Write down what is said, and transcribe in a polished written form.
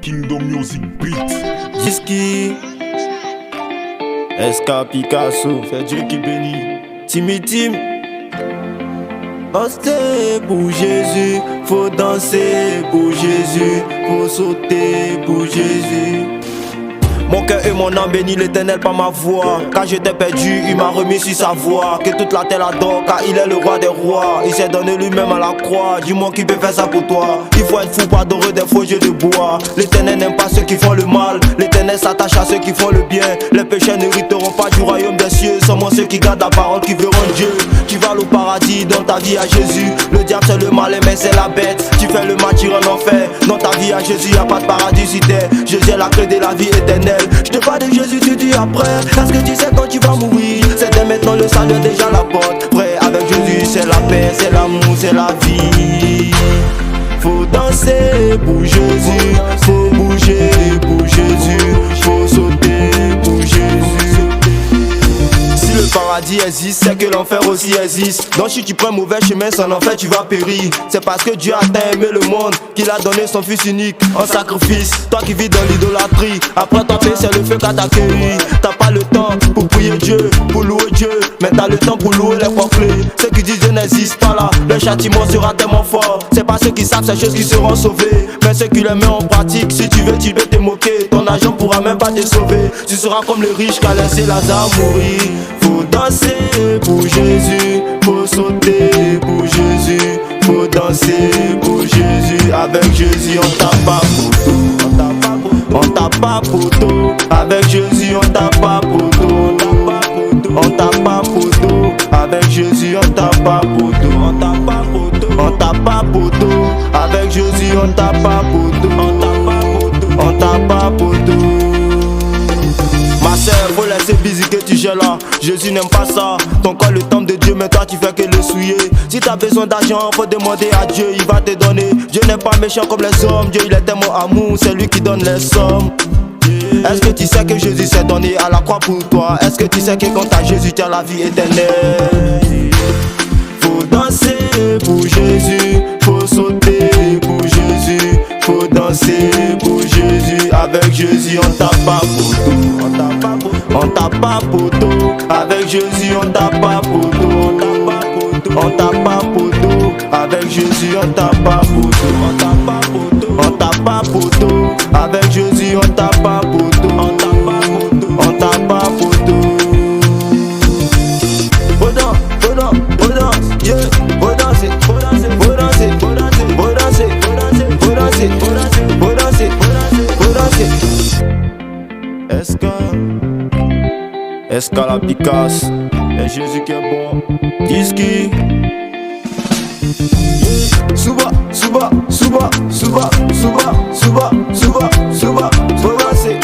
Kingdom Music Beat. Diski SK Picasso, c'est Dieu qui bénit. Timmy Tim. Danser pour Jésus, faut danser pour Jésus, faut sauter pour Jésus. Mon cœur et mon âme bénit l'Éternel par ma voix. Quand j'étais perdu, il m'a remis sur sa voie. Que toute la terre l'adore, car il est le roi des rois. Il s'est donné lui-même à la croix. Dis-moi qui peut faire ça pour toi. Il faut être fou pour adorer des faux jeux de bois. L'Éternel n'aime pas ceux qui font le mal. L'Éternel s'attache à ceux qui font le bien. Les pécheurs n'hériteront pas du royaume des cieux. Seulement ceux qui gardent la parole qui verront Dieu. Tu vas au paradis dans ta vie à Jésus. Le diable c'est le mal, mais c'est la bête. Tu fais le mal, tu rentres en enfer. Dans ta vie à Jésus, y'a pas de paradis sur terre. Jésus est la clé de la vie éternelle. Je te parle de Jésus, tu dis après. Est-ce que tu sais quand tu vas mourir? C'est dès maintenant, le salut est déjà à la porte. Frère, avec Jésus, c'est la paix, c'est l'amour, c'est la vie. Faut danser pour Jésus, faut bouger pour Jésus, faut sauter pour Jésus. Si le paradis existe, c'est que l'enfer aussi existe. Donc si tu prends mauvais chemin, sans enfer tu vas périr. C'est parce que Dieu a tant aimé le monde qu'il a donné son fils unique en sacrifice. Toi qui vis dans l'idolâtrie, après ton paix c'est le feu qu'a t'accueilli. T'as pas le temps pour prier Dieu, pour louer Dieu, mais t'as le temps pour louer les pamphlets. Ceux qui disent Dieu n'existe pas là, le châtiment sera tellement fort. C'est pas ceux qui savent ces choses qui seront sauvés, mais ceux qui les mettent en pratique. Si tu veux te moquer, ton argent pourra même pas te sauver. Tu seras comme le riche qui a laissé Lazare mourir. Faut danser pour Jésus, faut sauter pour Jésus, faut danser pour Jésus. Avec Jésus on tape pas poteau, on tape pas poteau. Avec Jésus on tape pas poteau, on tape pas poteau. Avec Jésus on tape pas poteau, on tape pas poteau, on tape pas poteau. Avec Jésus on tape pas poteau, on tape pas poteau, on tape pas poteau. Ma sœur, faut laisser busy que tu gères là. Jésus n'aime pas ça. Ton corps le temple de Dieu, mais toi tu fais que le souiller. Si t'as besoin d'argent, faut demander à Dieu, il va te donner. Dieu n'est pas méchant comme les hommes. Dieu il est tellement amour, c'est lui qui donne les sommes. Est-ce que tu sais que Jésus s'est donné à la croix pour toi? Est-ce que tu sais que quand t'as Jésus, tu as la vie éternelle? Faut danser pour Jésus, faut sauter pour Jésus, faut danser pour Jésus. Avec Jésus on tape pas poteau, on tape pas poteau. Avec Jésus on tape pas poteau, on tape pas poteau. Avec Jésus on tape pas poteau, on tape pas poteau, on tape pas poteau. Avec Jésus on tape pas poteau, on tape pas poteau, on tape pas poteau. Yeah, faut danser, faut danser, faut danser, faut danser, faut danser, faut danser, faut danser, faut danser, faut danser, faut danser. SK la Picasso, et Jésus qui est bon. Diski. Suba, suba, suba, suba, suba, suba, suba, suba, faut danser.